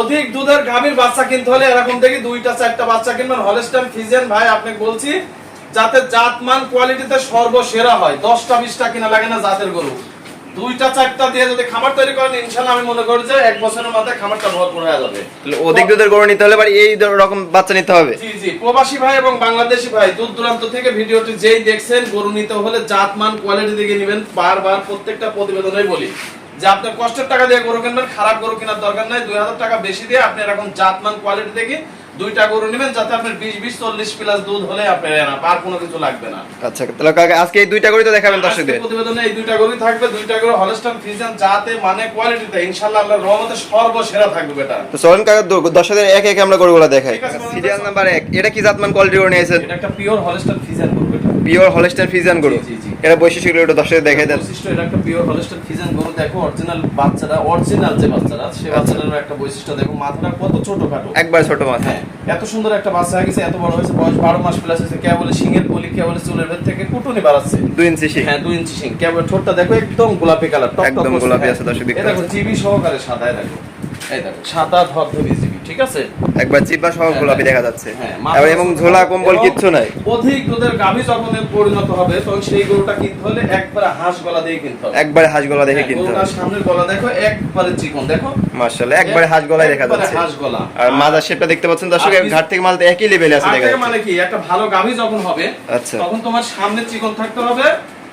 অধিক দুধের গাভীর বাচ্চা কিনতে হলে এরকম দেখি 2টা 4টা বাচ্চা কিনবেন হলস্টাইন ফ্রিজিয়ান। ভাই আপনাকে বলছি যাতে জাতমান কোয়ালিটিতে সর্বসেরা হয়, 10টা 20টা কিনা লাগে না জাতের গরু। 2টা 4টা দিয়ে যদি খামার তৈরি করেন ইনশাআল্লাহ আমি মনে করি যে 1 বছরের মধ্যে খামারটা ভরপুর হয়ে যাবে। তাহলে অধিক দুধের গরু নিতে হলে ভাই এই রকম বাচ্চা নিতে হবে। জি জি, প্রবাসী ভাই এবং বাংলাদেশি ভাই দূর দূরান্ত থেকে ভিডিওটি যেই দেখছেন, গরু নিতে হলে জাতমান কোয়ালিটি দেখে নেবেন। বারবার প্রত্যেকটা প্রতিবেদনেই বলি যে আপনি কষ্টের টাকা দিয়ে গরু কিনবেন, খারাপ গরু কেনার দরকার নাই। 2000 টাকা বেশি দিয়ে আপনি এরকম জাতমান কোয়ালিটি দেখে 2টা গরু নেবেন, যাতে আপনার 20 40 প্লাস দুধ হলে আপনার না আর কোনো কিছু লাগবে না। আচ্ছা, তাহলে কাকা আজকে এই 2টা গরু তো দেখাবেন দর্শকদের। প্রতিবেদনে এই 2টা গরুই থাকবে, 2টা গরু হলস্টাইন ফ্রিজিয়ান জাতে মানে কোয়ালিটিতে ইনশাআল্লাহ আল্লাহর রহমতে সর্বসেরা থাকবে বেটা। তো চলুন কাকা দর্শকদের একে একে আমরা গরুগুলো দেখাই। সিরিয়াল নাম্বার 1, এটা কি জাতমান কোয়ালিটি গরু নিয়েছেন? এটা একটা পিওর হলস্টাইন ফ্রিজিয়ান গরু বেটা। পিওর হলস্টাইন ফ্রিজিয়ান গরু। জি জি। এটা বৈশিষ্ট্যগুলো একটু দর্শকদের দেখাই দেন। বৈশিষ্ট্য, এটা একটা পিওর হলস্টাইন ফ্রিজিয়ান গরু। দেখো অরিজিনাল বাচ্চারা, অরিজিনাল যে বাচ্চারা সে বাচ্চাটার একটা বৈশিষ্ট্য দেখো, মাথাটা কত ছোটখাটো, একবার ছোট মাথা। হ্যাঁ, এত সুন্দর একটা বাচ্চা হয়ে গেছে, এত বড় হয়েছে, বয়স 12 মাস প্লাস হয়েছে। কে বলে সিংহের বলি, কে বলে চুলের ভেতর থেকে কুটুনি বাড়াচ্ছে। 2 ইঞ্চি সিং। হ্যাঁ 2 ইঞ্চি সিং। কে বলে ঠোঁটটা দেখো একদম গোলাপি কালার, টক টক একদম গোলাপি আছে দর্শক দেখতে পাচ্ছেন। দেখো জিবি সহকারে সাদা, দেখো এই দেখো সাদা ধবধবে জিবি, ঠিক আছে? একবার চিপা সহ গোলাপি দেখা যাচ্ছে। হ্যাঁ, এবং ঝোলা কম্বল কিচ্ছু নাই। অধিক দুধের গাভী যখন পরিণত হবে তখন সেই গরুটা কিনতে হলে একবারে হাঁস গলা দিয়ে কিনতে হবে। একবারে হাঁস গলা দেখে কিনতে হবে। গরুটার সামনের গলা দেখো একবারে চিকন, দেখো মাশাআল্লাহ একবারে হাঁস গলায় দেখা যাচ্ছে। হাঁস গলা। আর মাজার শেপটা দেখতে পাচ্ছেন দর্শক, ঘাট থেকে মালটা একই লেভেলে আছে দেখা যাচ্ছে। মানে কি একটা ভালো গাভী যখন হবে আচ্ছা, তখন তোমার সামনে চিকন থাকতে হবে,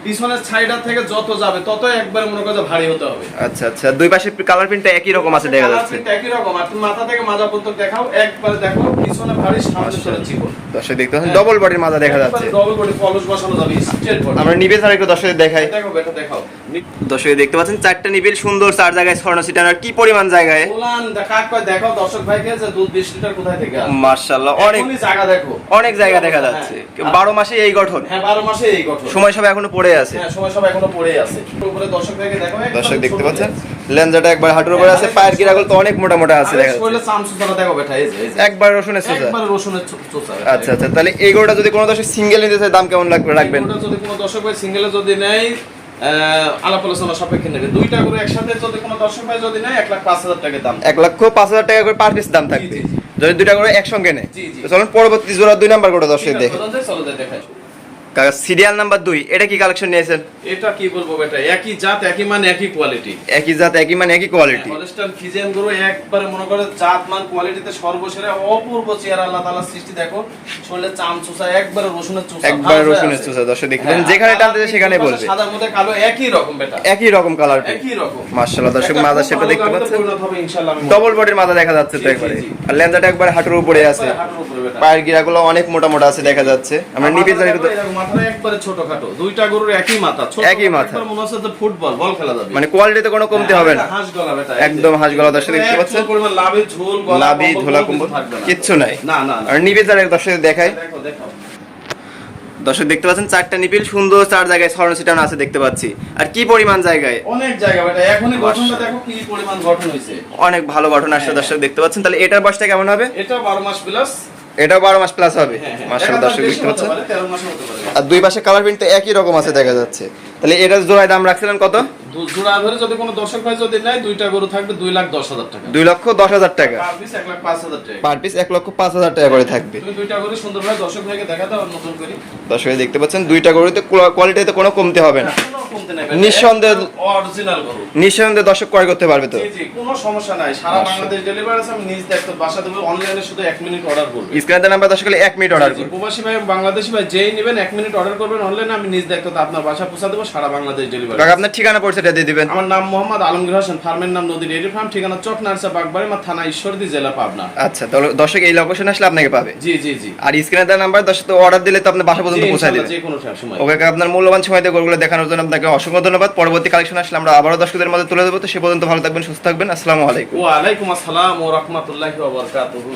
পিছনের সাইডা থেকে যত যাবে তত একবারে মনে করো ভারী হতে হবে। আচ্ছা আচ্ছা, দুই পাশে কালার প্রিন্টটা একই রকম আছে দেখা যাচ্ছে। একই রকম। আর তুমি মাথা থেকে মাজা পর্যন্ত দেখাও, একবারে দেখো পিছনে ভারী, সামনে চলে চিকন। দর্শক দেখতে পাচ্ছেন ডবল বডির মাজা দেখা যাচ্ছে। ডবল বডি পলিশ বসানো যাবে, স্ট্রেট বডি। আমরা নিবেল স্যার একটু দর্শকদের দেখাই। দেখো বেটা দেখাও। দর্শক দেখতে পাচ্ছেন 4টা নিবেল সুন্দর, 4 জায়গায় ছড়ানো ছিটানোর কি পরিমাণ জায়গায়। ওলান দেখা কয় দেখাও দর্শক ভাইকে যে দুধ 20 লিটার কোথায় থেকে আসে। মাশাআল্লাহ অনেক জায়গা দেখো, অনেক জায়গা দেখা যাচ্ছে। 12 মাসে এই গঠন। হ্যাঁ 12 মাসে এই গঠন। সময় সব এখনো পড়ে আছে। হ্যাঁ সময় সব এখনো পড়েই আছে। উপরে দর্শক ভাইকে দেখো, দর্শক দেখতে পাচ্ছেন লেঞ্জাটা একবার হাঁটুর উপরে আছে, পায়ের গিরাগুলো তো অনেক মোটা মোটা আছে দেখা যাচ্ছে। শরীরে চামচুটা দেখো বেটা, এই যে একবার রসুনের চোষা। একবার রসুনের চোষা। আচ্ছা আচ্ছা, তাহলে এই গরুটা যদি কোনো দর্শক সিঙ্গেল নিতে চায় দাম কেমন রাখবেন? এটা যদি কোনো দর্শক ভাই সিঙ্গেলে যদি নেয় আলাপ আলোচনা সাপেক্ষে নেবে। 2টা করে একসাথে যদি কোনো দর্শক ভাই যদি নেয় 1,05,000 টাকা দাম। 1,05,000 টাকা করে পার পিস দাম থাকবে যদি 2টা করে একসঙ্গে নেয়। তো চলুন পরবর্তী জোড়া 2 নাম্বার গরুটা দর্শক দেখে। চলো দেখাই। কাকা সিরিয়াল নাম্বার 2, এটা কি কালেকশন নিয়েছেন? এটা কি বলবো বেটা, একই জাত একই মান একই কোয়ালিটি। একই জাত একই মান একই কোয়ালিটি। হলস্টাইন ফ্রিজিয়ান গরু একবারে মনে করে জাত মান কোয়ালিটিতে সর্বসেরা, অপূর্ব চেহারা আল্লাহ তাআলার সৃষ্টি। দেখো শরীরে চামচুসা, একবারে রসুনের চোষা, একবারে রসুনের চোষা। দর্শক দেখতে পাচ্ছেন যেখানে টানতে যায় সেখানে বলবে। সাদার মধ্যে কালো একই রকম বেটা, একই রকম কালার, একই রকম। মাশাআল্লাহ দর্শক মাথা শেপটা দেখতে পাচ্ছেন পরিণত হবে ইনশাআল্লাহ। ডবল বডির মাথা দেখা যাচ্ছে তো একবারে। আর লেঞ্জাটা একবারে হাঁটুর উপরে আছে, পায়ের গিরাগুলো অনেক মোটা মোটা আছে দেখা যাচ্ছে। আমরা নিবিড় জায়গা মাথাটা একবারে ছোটখাটো, 2টা গরুর একই মাথা, ছোট একই মাথা, একবার মনে হচ্ছে যে ফুটবল বল খেলা যাবে। মানে কোয়ালিটিতে কোনো কমতি হবে না। হাঁস গলা বেটা, একদম হাঁস গলা দর্শক দেখতে পাচ্ছেন। পরিমাণ লাভি ঝোল গলা, লাভি ঝোলা কম্বল কিচ্ছু নাই। না না। আর নিবিড় জায়গা দর্শক দেখাই। দেখো দেখো দর্শক দেখতে পাচ্ছেন 4টা নিপিল সুন্দর, 4 জায়গায় ছড়ানো ছিটানো আছে দেখতে পাচ্ছি। আর কি পরিমাণ জায়গায়, অনেক জায়গা বেটা। এখনই গঠনটা দেখো কি পরিমাণ গঠন হইছে, অনেক ভালো গঠন আসছে দর্শক দেখতে পাচ্ছেন। তাহলে এটার বয়সটা কেমন হবে? এটা 12 মাস প্লাস, এটাও 12 মাস প্লাস হবে। মাশাআল্লাহ দর্শক দেখতে পাচ্ছেন। 13 মাস হতে পারে। আর দুই পাশে কালার প্রিন্ট একই রকম আছে দেখা যাচ্ছে। তাহলে এটার জোড়ায় দাম রাখছিলেন কত? জোড়া ধরে যদি কোনো দর্শক ভাই যদি নেয় 2টা গরু থাকবে 2,10,000 টাকা। 2,10,000 টাকা পার পিস 1,05,000 টাকা। পার পিস 1,05,000 টাকা করে থাকবে। তুমি 2টা গরু সুন্দরভাবে দর্শক ভাইকে দেখা দাও নতুন করে। দর্শক দেখতে পাচ্ছেন 2টা গরুতে কোয়ালিটিতে কোনো কমতি হবে না। নিঃসন্দেহে অরিজিনাল গরু, নিঃসন্দেহে দর্শক ক্রয় করতে পারবে তো। জি জি, কোনো সমস্যা নাই। সারা বাংলাদেশ ডেলিভারি আছে। আমি নিজ দায়িত্ব বাসা দেব। অনলাইনে শুধু 1 মিনিট অর্ডার করবে। স্ক্রিনের নাম্বার দর্শক 1 মিনিট অর্ডার করুন। প্রবাসী ভাই বাংলাদেশি ভাই যেই নেবেন 1 মিনিট অর্ডার করবেন অনলাইনে, আমি নিজ দায়িত্ব আপনার বাসা পৌঁছে দেব। সারা বাংলাদেশ ডেলিভারি। কাকা আপনার ঠিকানা পরিচয়টা দিয়ে দিবেন। আমার নাম মোহাম্মদ আলমগীর হোসেন, ফার্মের নাম নদী ডেইরি ফার্ম, ঠিকানা চক নার্সা বাগবাড়ি, থানা ঈশ্বরদী, জেলা পাবনা। আচ্ছা, তাহলে দর্শক এই লোকেশনে আসলে আপনাকে পাবে। জি জি জি। আর স্ক্রিনে দেওয়া নাম্বার দর্শক তো অর্ডার দিলে তো আপনার বাসা পর্যন্ত পৌঁছে দিবে যে কোনো সময়। ওকে কাকা, আপনার মূল্যবান সময় দিয়ে গরুগুলো দেখানোর জন্য আপনাকে অসংখ্য ধন্যবাদ। পরবর্তী কালেকশন আসলে আমরা আবারও দর্শকদের মধ্যে তুলে দেবো। তো সে পর্যন্ত ভালো থাকবেন, সুস্থ থাকবেন। আসসালামু আলাইকুম। ওয়া আলাইকুম আসসালাম ওয়া রাহমাতুল্লাহি ওয়া বারাকাতুহু।